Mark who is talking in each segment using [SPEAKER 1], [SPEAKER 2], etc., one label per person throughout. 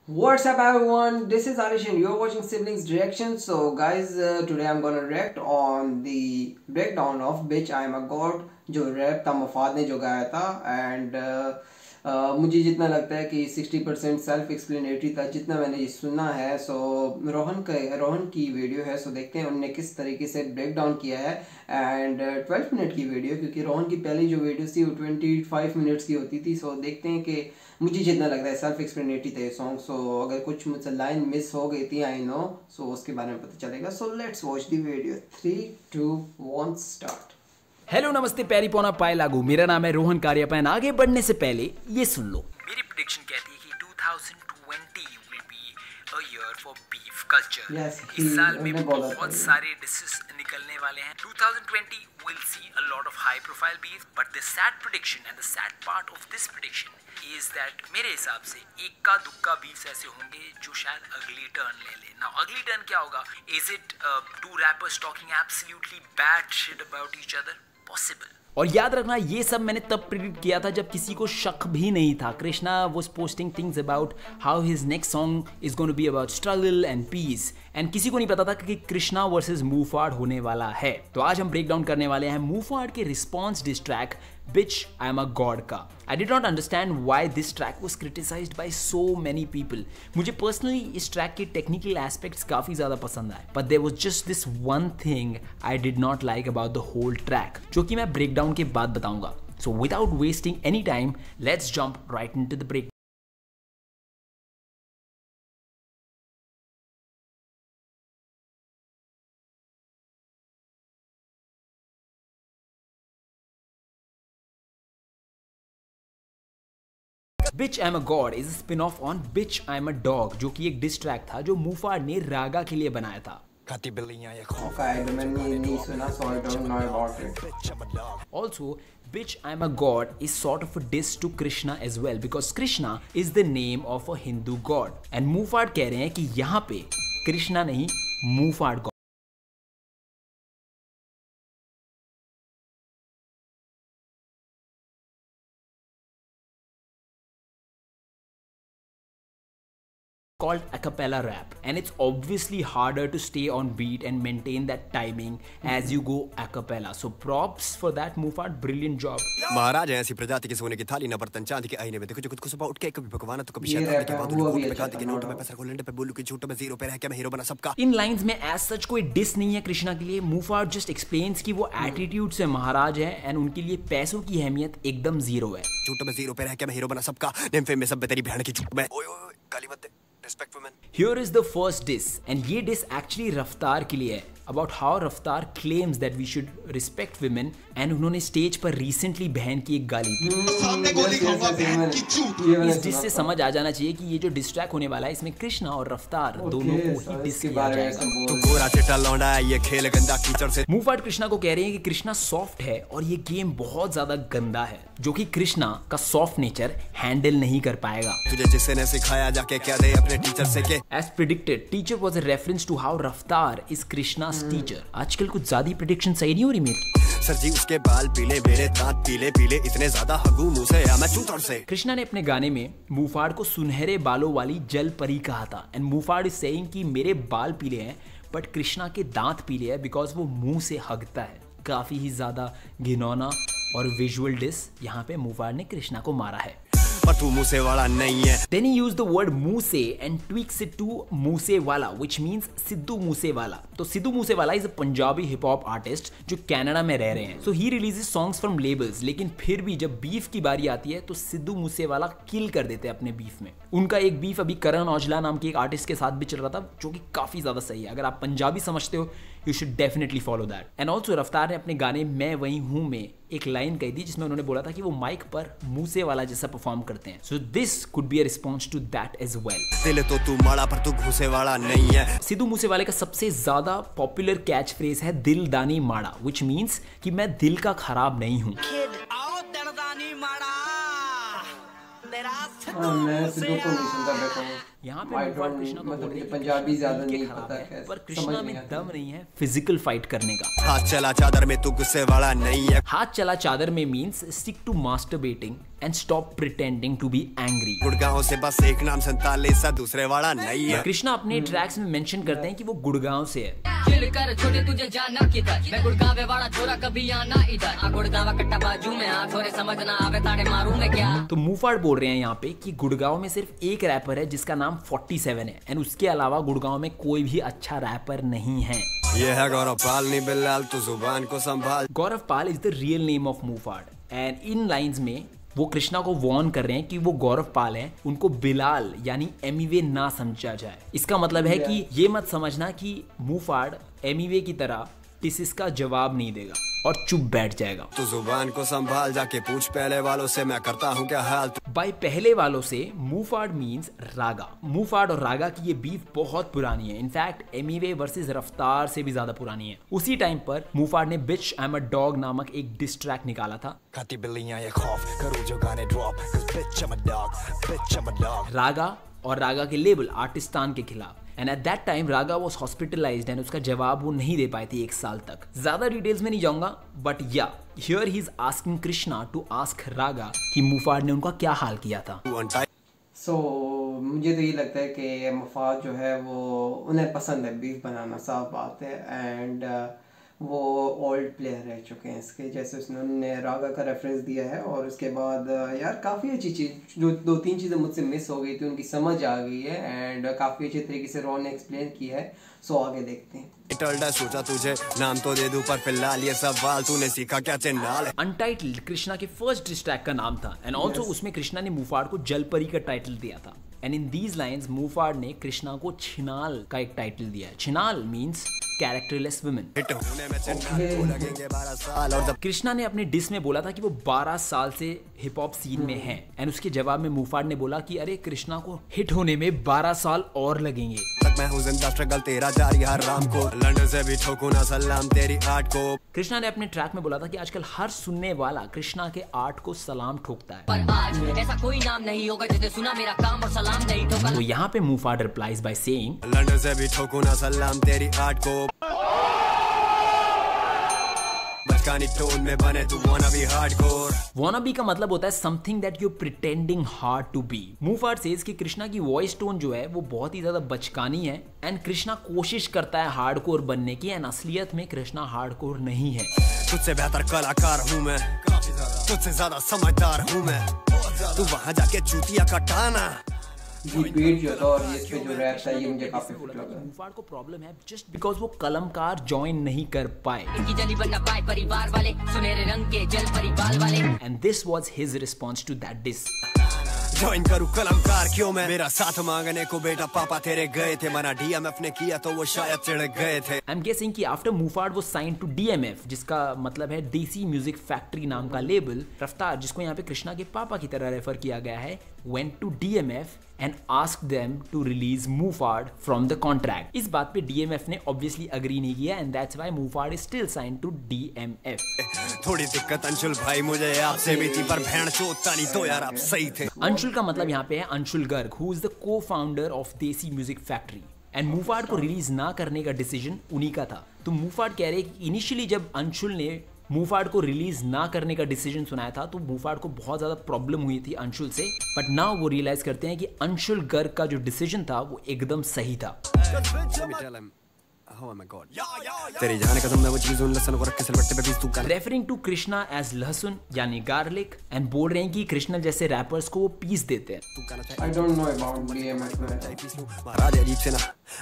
[SPEAKER 1] What's up everyone, this is Arish and you're watching Siblings Reaction. So guys, today I'm gonna react on the breakdown of Bitch I Am a God, जो rap था मफाद ने जो गाया था. And मुझे जितना लगता है कि 60% सेल्फ एक्सप्लेनेटरी था जितना मैंने ये सुना है. सो रोहन की वीडियो है, सो देखते हैं उनने किस तरीके से ब्रेक डाउन किया है. एंड 12 मिनट की वीडियो, क्योंकि रोहन की पहली जो वीडियो थी वो 25 मिनट्स की होती थी. सो देखते हैं कि मुझे जितना लगता है सेल्फ एक्सप्लेनेटरी थे सॉन्ग. सो अगर कुछ मुझसे लाइन मिस हो गई थी आई नो, सो उसके बारे में पता चलेगा. So let's watch the video. 3, 2, 1 start.
[SPEAKER 2] Hello नमस्ते प्यारी पौना पाए लागू. मेरा नाम है रोहन कारियापैन. आगे बढ़ने से पहले ये सुन लो, मेरी प्रेडिक्शन कहती है कि 2020 will be a year for beef culture. इस साल में बहुत सारे डिशेस निकलने वाले हैं. 2020 will see a lot of high profile beef, but the sad prediction and the sad part of this prediction is that मेरे हिसाब से इक्का दुक्का बीफ्स ऐसे होंगे जो शायद अगली टर्न ले ले. Now अगली टर्न क्या होगा? Is it two rappers talking absolutely bad shit about each other? Possible. और याद रखना ये सब मैंने तब प्रिडिक्ट किया था जब किसी को शक भी नहीं था. Krishna was posting things about how his next song is going to be about struggle and peace, and किसी को नहीं पता था कि कृष्णा वर्सेस मूफाड होने वाला है. तो आज हम ब्रेक डाउन करने वाले हैं मूफाड के response diss track Bitch I Am a God का. I did not understand why this track was criticized by so many people. मुझे personally इस track के technical aspects काफ़ी ज़्यादा पसंद आए, but there was just this one thing I did not like about the whole track, जो कि मैं breakdown के बाद बताऊंगा. So without wasting any time, let's jump right into the break. Bitch I'm a God is a spin-off on Bitch I'm a Dog, जो कि एक diss track था जो मूफाड ने रागा के लिए बनाया था. Also, Bitch I'm a God is sort of a diss to Krishna as well, because Krishna is the name of a Hindu god, and मूफाड कह रहे हैं कि यहाँ पे कृष्णा नहीं मूफाड god. Called a cappella rap, and it's obviously harder to stay on beat and maintain that timing as you go a cappella. So props for that, Mufad. Brilliant job.
[SPEAKER 3] महाराज ऐसी प्रजाति के सोने की थाली न बर्तन चांदी के आईने में देखो जो खुद को सुबह उठ के कभी भगवान तो कभी शैतान के बाद कोट में गांधी के नोट में पैसा को लेंडे पे बोलू कि झूठ में जीरो पे रह के मैं हीरो बना सबका.
[SPEAKER 2] इन लाइंस में एज सच कोई डिस नहीं है कृष्णा के लिए. Mufad just explains कि वो एटीट्यूड से महाराज है एंड उनके लिए पैसों की अहमियत एकदम जीरो है.
[SPEAKER 3] झूठ में जीरो पे रह के मैं हीरो बना सबका. नेम फेम में सब तेरी बहन की झूठ में. ओए ओए गाली मत दे. Respect women.
[SPEAKER 2] Here is the first diss, and ये diss actually रफ्तार के लिए है, about how रफ्तार claims that we should respect women, and उन्होंने स्टेज पर recently बहन की एक गाली दी. इस डिस से समझ आ जाना चाहिए कि ये जो डिस ट्रैक होने वाला है इसमें कृष्णा और रफ्तार दोनों को ही डिस किया जाएगा.
[SPEAKER 3] तो गोरा चिट्टा लौंडा है ये खेल गंदा कीचड़ से.
[SPEAKER 2] मूफाड कृष्णा को कह रहे हैं कि कृष्णा सॉफ्ट है और ये गेम बहुत ज्यादा गंदा है, जो कि कृष्णा का सॉफ्ट नेचर हैंडल नहीं कर पाएगा.
[SPEAKER 3] तुझे जिसे ने सिखाया जाके क्या दे अपने टीचर से के.
[SPEAKER 2] As predicted, teacher was a reference to how रफ्तार is कृष्णा's teacher. आजकल कुछ ज्यादा प्रेडिक्शन सही नहीं हो रही मेरी.
[SPEAKER 3] सर जी उसके बाल पीले मेरे दांत पीले पीले इतने ज्यादा हगू मुंह से या मैं चूतड़ से.
[SPEAKER 2] कृष्णा ने अपने गाने में मूफाड को सुनहरे बालों वाली जल परी कहा था, एंड मूफाड इज सेइंग कि मेरे बाल पीले हैं बट कृष्णा के दांत पीले हैं बिकॉज वो मुंह से हगता है. काफी ही ज्यादा घिनौना और विजुअल डिस यहाँ पे मूफाड ने कृष्णा को मारा है.
[SPEAKER 3] पर तू मूसे वाला नहीं है.
[SPEAKER 2] Then he used the word Moose and tweaks it to मूसे वाला, which means सिद्धू मूसे वाला. तो सिद्धू मूसे वाला is a Punjabi hip hop artist जो कनाडा में रह रहे हैं. So he releases songs from labels, लेकिन फिर भी जब बीफ की बारी आती है तो सिद्धू मूसे वाला किल कर देते हैं अपने बीफ में. उनका एक बीफ अभी करण औजला नाम के एक आर्टिस्ट के साथ भी चल रहा था, जो कि काफी ज्यादा सही है. अगर आप पंजाबी समझते हो you should definitely follow that. And also रफ्तार ने अपने गाने मैं वही हूँ में एक लाइन कही थी जिसमें उन्होंने बोला था कि वो माइक पर मूसे वाला जैसा परफॉर्म करते हैं. So this could be a response to that as well.
[SPEAKER 3] दिल तो तू माड़ा पर तू घुसे वाला नहीं है.
[SPEAKER 2] सिद्धू मूसे वाले का सबसे ज्यादा पॉपुलर कैच फ्रेज है दिल दानी माड़ा, विच मीन्स कि मैं दिल का खराब नहीं हूँ. यहाँ पे मुफाड कृष्णा को
[SPEAKER 1] मतलब पंजाबी ज्यादा नहीं पता है,
[SPEAKER 2] पर कृष्णा में दम नहीं है फिजिकल फाइट करने का।
[SPEAKER 3] हाथ चला चादर में तू गुस्से वाला नहीं है।
[SPEAKER 2] हाथ चला चादर में means stick to masturbating and stop pretending to be angry.
[SPEAKER 3] Gurgaon से बस एक नाम 47 सा दूसरे वाला नहीं है।
[SPEAKER 2] कृष्णा अपने ट्रैक्स में मेंशन करते हैं कि वो गुड़गांव से है।
[SPEAKER 4] कर छोटे तुझे जाना किधर, मैं गुड़गांव वाला छोरा कभी आना इधर, गुड़गांव कट्टा बाजू में आ छोरे समझना आवे ताड़े मारू मैं क्या।
[SPEAKER 2] तो मुफाड बोल रहे हैं यहाँ पे कि गुड़गांव में सिर्फ एक रैपर है जिसका नाम 47 है एंड उसके अलावा गुड़गांव में कोई भी अच्छा रैपर नहीं है।
[SPEAKER 3] ये है गौरव पाल नहीं बिल्लाल, तू जुबान को संभाल।
[SPEAKER 2] Gaurav Pal is the real name of Mufaad and in lines में वो कृष्णा को वार्न कर रहे हैं कि वो गौरव पाल है, उनको बिलाल यानी एमिवे ना समझा जाए। इसका मतलब है कि ये मत समझना कि मुफाड एमिवे की तरह टिसिस का जवाब नहीं देगा और चुप बैठ जाएगा।
[SPEAKER 3] तू जुबान को संभाल, जाके पूछ पहले वालों से मैं करता हूँ क्या हाल।
[SPEAKER 2] बाय पहले वालों से मुफाड मींस रागा। मुफाड और रागा की ये बीफ बहुत पुरानी है, इनफैक्ट एमिवे वर्सेस रफ्तार से भी ज्यादा पुरानी है। उसी टाइम पर मुफाड ने बिच आई एम अ डॉग नामक एक डिस ट्रैक निकाला था।
[SPEAKER 3] खाती बिल्लियां ये खौफ करूं जो गाने drop, bitch I am a dog, bitch I am a dog.
[SPEAKER 2] Raga और रागा के लेबल आर्टिस्तान के खिलाफ। And at that time Raga was hospitalised एंड उसका जवाब वो नहीं दे पाए थे 1 साल तक। ज्यादा डिटेल्स में नहीं जाऊंगा, but yeah here he is asking Krishna to ask Raga कि मुफाड ने उनका क्या हाल किया था।
[SPEAKER 1] मुझे तो ये लगता है कि मुफाद जो है वो उन्हें पसंद है बीफ बनाना, साफ बात है। एंड वो ओल्ड प्लेयर रह चुके हैं इसके, जैसे उन्होंने रागा का रेफरेंस दिया है। और उसके बाद यार काफ़ी अच्छी चीज़, जो 2-3 चीज़ें मुझसे मिस हो गई थी उनकी समझ आ गई है एंड काफ़ी अच्छे तरीके से रॉन ने एक्सप्लेन किया है। सो आगे देखते हैं।
[SPEAKER 3] सोचा तुझे नाम तो दे दूं पर फिलहाल ये सवाल तूने सीखा क्या चिन्हाल।
[SPEAKER 2] अनटाइटल्ड कृष्णा के फर्स्ट डिस ट्रैक का नाम था एंड ऑल्सो उसमें कृष्णा ने मुफाड को जलपरी का टाइटल दिया था। एंड इन दीज लाइन्स मुफाड ने कृष्णा को छिनाल का एक टाइटल दिया है। छिनाल मीन्स कैरेक्टरलेस वुमेन। कृष्णा ने अपने डिस में बोला था कि वो 12 साल से हिप हॉप सीन में हैं एंड उसके जवाब में मुफाड ने बोला कि अरे कृष्णा को हिट होने में 12 साल और लगेंगे।
[SPEAKER 3] मैं हूं जिंदा स्ट्रगल तेरा जारी हर राम को, लंदन से भी ठोकू ना सलाम तेरी आर्ट को।
[SPEAKER 2] कृष्णा ने अपने ट्रैक में बोला था कि आजकल हर सुनने वाला कृष्णा के आर्ट को सलाम ठोकता है।
[SPEAKER 4] पर आज ऐसा कोई नाम नहीं होगा जिसे सुना मेरा काम और सलाम नहीं ठोका।
[SPEAKER 2] तो यहाँ पे मुफाड रिप्लाइज बाय सेइंग
[SPEAKER 3] लंदन से भी ठोकू ना सलाम तेरी आर्ट को, टोन में बने तू wanna be hardcore।
[SPEAKER 2] wanna be का मतलब होता है something that you're pretending hard to be। Mufaad says कि कृष्णा की वॉइस टोन जो है वो बहुत ही ज्यादा बचकानी है एंड कृष्णा कोशिश करता है हार्डकोर बनने की एंड असलियत में कृष्णा हार्डकोर नहीं है।
[SPEAKER 3] तुझसे बेहतर कलाकार हूँ मैं, तुझसे ज्यादा समझदार हूँ मैं, तू वहाँ जाके चूतिया कटाना।
[SPEAKER 1] बीट जो था और ये पे जो रैप था ये मुझे काफी फिट लगा।
[SPEAKER 2] मुफाड को प्रॉब्लम है जस्ट बिकॉज वो कलमकार ज्वाइन नहीं कर पाए।
[SPEAKER 4] इनकी जली बनना पाए परिवार वाले, सुनहरे रंग के जल परिवार वाले।
[SPEAKER 2] And this was his response to that diss.
[SPEAKER 3] Join करूं कलमकार क्यों मैं, मेरा साथ मांगने को बेटा पापा तेरे गए थे, मना डीएमएफ ने किया तो वो शायद चिढ़ गए थे।
[SPEAKER 2] आई एम गेसिंग कि आफ्टर मुफाड वो साइन टू डीएमएफ जिसका मतलब है देसी म्यूजिक फैक्ट्री नाम का लेबल। रफ्तार जिसको यहाँ पे कृष्णा के पापा की तरह रेफर किया गया है went to DMF and asked them to release Mufad from the contract। इस बात पे DMF ने obviously agree नहीं किया and that's why Mufad is still signed to DMF।
[SPEAKER 3] थोड़ी दिक्कत अंशुल भाई मुझे आपसे भी थी पर भेड़ चोता नहीं तो यार आप सही थे।
[SPEAKER 2] अंशुल का मतलब यहाँ पे है Anshul Garg who is the co-founder of देसी म्यूजिक फैक्ट्री एंड मुफाड को रिलीज ना करने का डिसीजन उन्हीं का था। तो मुफाड कह रहे कि इनिशियली जब अंशुल ने मुफाड को रिलीज ना करने का डिसीजन सुनाया था तो मुफाड को बहुत ज्यादा प्रॉब्लम हुई थी अंशुल से, बट नाउ वो रियलाइज करते हैं कि अंशुल गर्ग का जो डिसीजन था वो एकदम सही था।
[SPEAKER 3] तेरी जाने कसम मैं वो चीज़ उन लहसुन को रख के सिलबट्टे पे पीस दूंगा।
[SPEAKER 2] रेफरिंग टू कृष्णा एज लहसुन यानी गार्लिक एंड बोल रहे हैं कि कृष्णा जैसे रैपर्स को वो पीस देते हैं।
[SPEAKER 1] I don't know about DMF में।
[SPEAKER 3] महाराज अजीब से ना,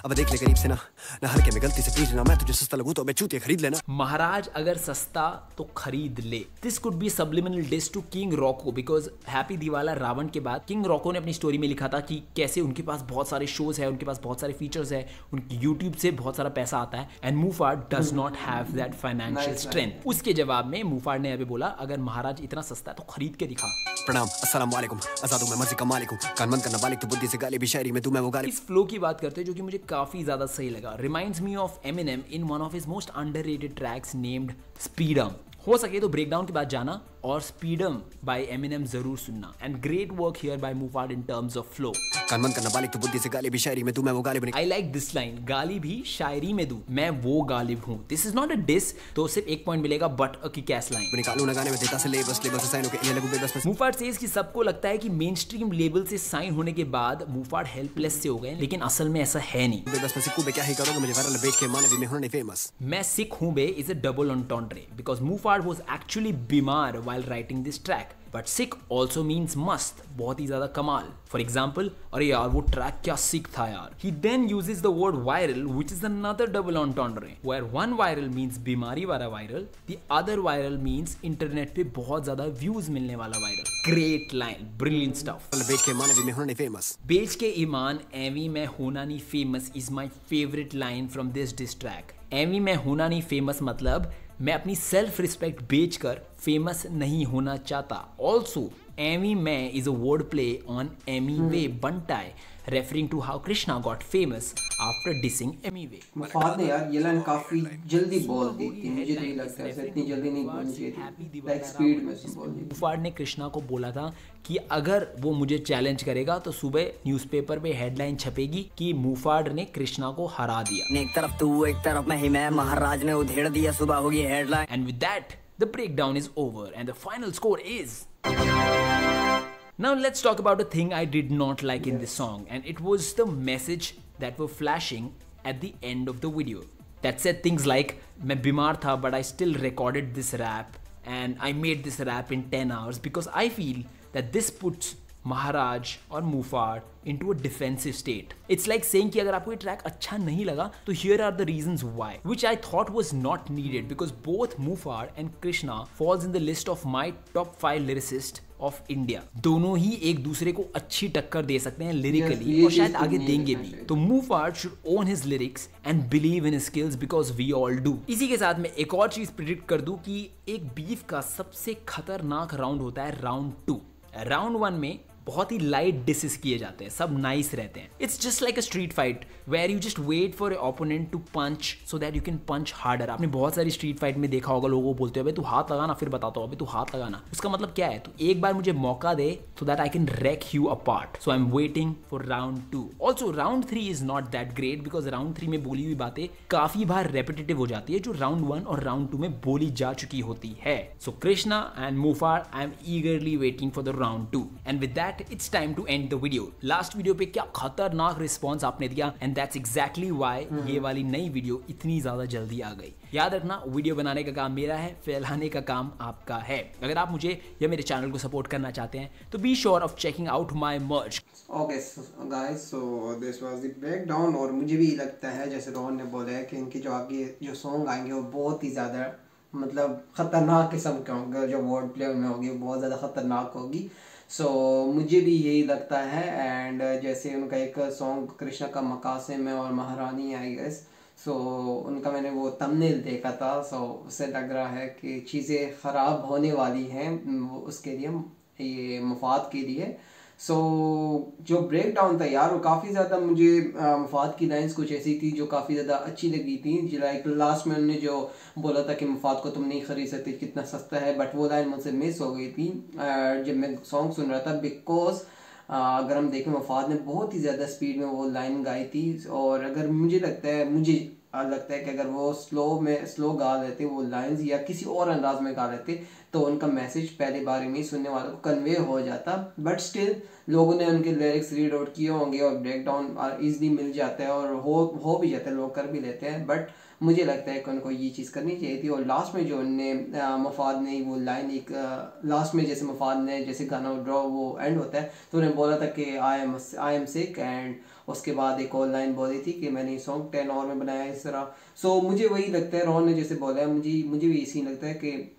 [SPEAKER 3] अब देख ले करीब से ना हल्के में गलती से पीस लेना, मैं तुझे सस्ता लगू तो मैं चूतिया खरीद लेना।
[SPEAKER 2] महाराज अगर सस्ता तो खरीद ले। This could be subliminal diss to King Rocco because happy दिवाला रावण के बाद किंग रॉको ने अपनी स्टोरी में लिखा था कि कैसे उनके पास बहुत सारे शोज है, उनके पास बहुत सारे फीचर्स है, उनकी यूट्यूब से बहुत सारा पैसा आता है and Muhfaad does not have that financial strength. उसके जवाब में मुफाड ने अभी बोला अगर महाराज इतना सस्ता है तो खरीद के दिखा।
[SPEAKER 3] प्रणाम अस्सलाम वालेकुम, आजादू मैं मर्जी का मालिक हूं, कान बंद करना बालिक तो बुद्धि से गाली भी शायरी में तू मैं वो गाली।
[SPEAKER 2] इस फ्लो की बात करते हैं जो कि मुझे काफी ज्यादा सही लगा। Reminds me of Eminem in one of his most underrated tracks named Speedom. हो सके तो ब्रेकडाउन के बाद जाना और स्पीडम बाय एमिनेम जरूर सुनना। And great work here by Muhfaad in terms of flow.
[SPEAKER 3] कान बंद करना बालिक तो बुद्धि से गालिब शायरी में दूं मैं वो गालिब नहीं।
[SPEAKER 2] आई लाइक दिस लाइन, गाली भी शायरी में दूं मैं वो गालिब हूं। This is not a diss, तो सिर्फ 1 पॉइंट मिलेगा, but a kick ass line.
[SPEAKER 3] निकालू ना गाने में देता से लेबस से साइन होके इन्हें लगू बेबस में।
[SPEAKER 2] मुफाड सेज कि सबको लगता है कि मेन स्ट्रीम लेबल से साइन होने के बाद मुफाड हेल्पलेस से हो गए, लेकिन असल में ऐसा है नहीं।
[SPEAKER 3] बेबस में सिक्कू बे क्या ही करोगे मुझे वायरल बेच के मानवी में होने फेमस।
[SPEAKER 2] मैं सिख हूं बे is a double entendre because Muhfaad was actually बीमार while writing this track, but sick also means मस्त, बहुत ही ज्यादा कमाल। फॉर एग्जाम्पल, अरे यार वो ट्रैक क्या सिक था यार। He then uses the word viral which is another double entendre, where one viral means बीमारी वाला viral, the other viral means internet पे बहुत ज्यादा व्यूज मिलने वाला viral. Great line, brilliant stuff.
[SPEAKER 3] बेच के मानवी में होने फेमस।
[SPEAKER 2] बेच के ईमान एवी में होना नहीं famous is my favourite line from this diss track. एवी में होना नहीं फेमस मतलब मैं अपनी सेल्फ रिस्पेक्ट बेचकर फेमस नहीं होना चाहता। Also Emiway is a word play on Emiway Bantai, referring to how Krishna got famous after dissing Emiway.
[SPEAKER 1] Muhfaad ने यार ये लाइन काफी जल्दी बोल दी थी, मुझे नहीं लगता है इतनी जल्दी नहीं बोलनी चाहिए थी, लाइक स्पीड में बोल दी।
[SPEAKER 2] मुफाद ने कृष्णा को बोला था कि अगर वो मुझे चैलेंज करेगा तो सुबह न्यूज़पेपर पे हेडलाइन छपेगी कि मुफाड ने कृष्णा को हरा दिया।
[SPEAKER 5] एक तरफ तू एक तरफ मैं महाराज ने उधेड़ दिया, सुबह होगी headline.
[SPEAKER 2] And with that the breakdown is over and the final score is. Now let's talk about a thing I did not like in this song, and it was the message that were flashing at the end of the video that said things like मैं बीमार था but I still recorded this rap and I made this rap in 10 hours because I feel that this puts महाराज और मुफाड into a defensive state. It's like saying कि अगर आपको ये track अच्छा नहीं लगा तो here are the reasons why, which I thought was not needed because both Mufad and Krishna falls in the list of my top 5 lyricists of India. दोनों ही एक दूसरे को अच्छी टक्कर दे सकते हैं लिरिकली और शायद आगे देंगे भी। तो Mufad should own his lyrics and believe in his skills because we all do. इसी के साथ मैं एक और चीज प्रिडिक्ट कर दूं कि एक बीफ का सबसे खतरनाक राउंड होता है राउंड 2। राउंड 1 में बहुत ही लाइट डिसेस किए जाते हैं, सब नाइस रहते हैं। It's just like a street fight where you just wait for a opponent to punch so that you can punch harder. आपने बहुत सारी स्ट्रीट फाइट में देखा होगा लोगों को बोलते हो तू हाथ लगाना, फिर बताता हूँ तू हाथ लगाना। उसका मतलब क्या है, तो एक बार मुझे मौका दे so that I can wreck you apart. So I am waiting for round 2। Also round 3 is not that great because round 3 में बोली हुई बातें काफी बार रेपिटेटिव हो जाती है जो राउंड 1 और राउंड 2 में बोली जा चुकी होती है। So Krishna and Muhfaad, I am eagerly waiting for the round 2 and with that it's time to end the video. Last video पे क्या खतरनाक रिस्पॉन्स आपने दिया एंड दैट्स एग्जैक्टली व्हाई ये वाली नई वीडियो इतनी ज्यादा जल्दी आ गई। याद रखना वीडियो बनाने का काम मेरा है, फैलाने का काम आपका है। अगर आप मुझे या मेरे चैनल को सपोर्ट करना चाहते हैं तो be sure of checking out my merch.
[SPEAKER 1] Okay guys, so this was the breakdown. और मुझे भी लगता है जैसे रोहन ने बोला है कि इनके जो आगे जो सॉन्ग आएंगे वो बहुत ही ज़्यादा मतलब खतरनाक किस्म के होंगे, जो वर्ड प्ले में होगी वो बहुत ज़्यादा खतरनाक होगी। सो मुझे भी यही लगता है। एंड जैसे उनका एक सॉन्ग कृष्णा का मकासिम है और महारानी आई गेस, सो उनका मैंने वो थंबनेल देखा था, सो उससे लग रहा है कि चीज़ें ख़राब होने वाली हैं उसके लिए, ये मुफाद के लिए। सो जो ब्रेक डाउन था यार वो काफ़ी ज़्यादा मुझे मुफाद की लाइंस कुछ ऐसी थी जो काफ़ी ज़्यादा अच्छी लगी थी। लाइक लास्ट में उन्होंने जो बोला था कि मुफाद को तुम नहीं खरीद सकते, कितना सस्ता है, बट वो लाइन मुझसे मिस हो गई थी जब मैं सॉन्ग सुन रहा था। बिकॉज अगर हम देखें मुफाद ने बहुत ही ज़्यादा स्पीड में वो लाइन गाई थी, और अगर मुझे लगता है कि अगर वो स्लो गा लेते वो लाइंस या किसी और अंदाज में गा लेते तो उनका मैसेज पहले बार में सुनने वालों को कन्वे हो जाता। बट स्टिल लोगों ने उनके लिरिक्स रीड आउट किए होंगे और ब्रेक डाउन ईजिली मिल जाता है और हो भी जाता है, लोग कर भी लेते हैं। बट मुझे लगता है कि उनको ये चीज़ करनी चाहिए थी। और लास्ट में जो उनने मुफाद ने वो लाइन एक लास्ट में जैसे मुफाद ने जैसे गाना ड्रॉ वो एंड होता है तो उन्हें बोला था कि आई एम सिक, एंड उसके बाद एक और लाइन बोली थी कि मैंने सॉन्ग 10 आवर में बनाया इस तरह। सो मुझे वही लगता है, रोहन ने जैसे बोला है, मुझे भी इसी लगता है कि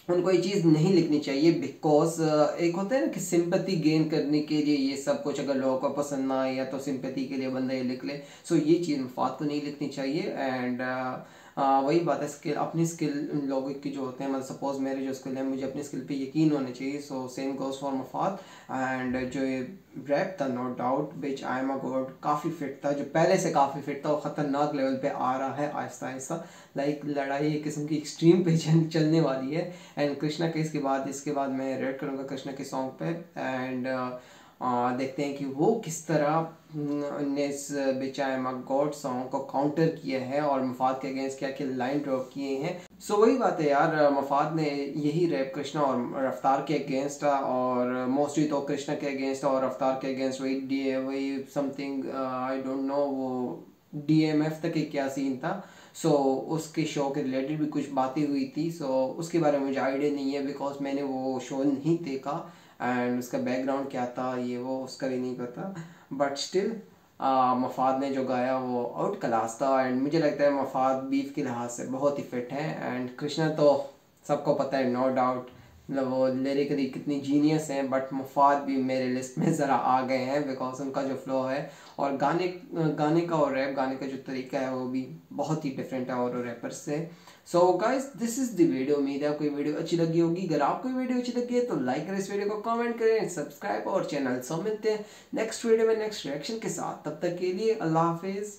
[SPEAKER 1] उनको ये चीज़ नहीं लिखनी चाहिए। बिकॉज एक होता है ना कि सिंपैथी गेन करने के लिए ये सब कुछ, अगर लोगों को पसंद ना आए या तो सिंपैथी के लिए बंदा ये लिख ले। सो ये चीज़ मुफाद को नहीं लिखनी चाहिए। एंड वही बात है, स्किल अपनी स्किल लोगों की जो होते हैं, मतलब सपोज मेरे जो स्किल है मुझे अपनी स्किल पे यकीन होना चाहिए। So same goes for Muhfaad. And जो ये रैप था no doubt bitch I am a god काफ़ी फिट था, जो पहले से काफ़ी फिट था, वो ख़तरनाक लेवल पे आ रहा है आहिस्ता आहिस्ता। लाइक लड़ाई एक किस्म की एक्सट्रीम पे चलने वाली है। एंड कृष्णा के इसके बाद मैं रेड करूँगा कृष्णा के सॉन्ग पे। एंड देखते हैं कि वो किस तरह ने इस bitch I am a god song को काउंटर किया है और मफाद के अगेंस्ट क्या क्या लाइन ड्रॉप किए हैं। सो वही बात है यार, मफाद ने यही रैप कृष्णा और रफ्तार के अगेंस्ट था, और मोस्टली तो कृष्णा के अगेंस्ट और रफ्तार के अगेंस्ट वही समथिंग आई डोंट नो वो DMF तक क्या सीन था। सो उसके शो के रिलेटेड भी कुछ बातें हुई थी। सो उसके बारे में मुझे आइडिया नहीं है बिकॉज मैंने वो शो नहीं देखा, एंड उसका बैकग्राउंड क्या था ये वो उसका भी नहीं पता। बट स्टिल मफाद ने जो गाया वो आउट क्लास था। एंड मुझे लगता है मफाद बीफ के लिहाज से बहुत ही फिट है। एंड कृष्णा तो सबको पता है नो डाउट, मतलब वो लिरिकली कितनी जीनियस हैं। बट मफाद भी मेरे लिस्ट में ज़रा आ गए हैं बिकॉज उनका जो फ्लो है और गाने का और रैप गाने का जो तरीका है वो भी बहुत ही डिफरेंट है और रैपर्स से। So guys this is the video. उम्मीद है आपको ये वीडियो अच्छी लगी होगी। अगर आपको ये वीडियो अच्छी लगी है तो लाइक करें इस वीडियो को, कमेंट करें, सब्सक्राइब और चैनल। सो मिलते हैं नेक्स्ट वीडियो में नेक्स्ट रिएक्शन के साथ। तब तक के लिए अल्लाह हाफिज़।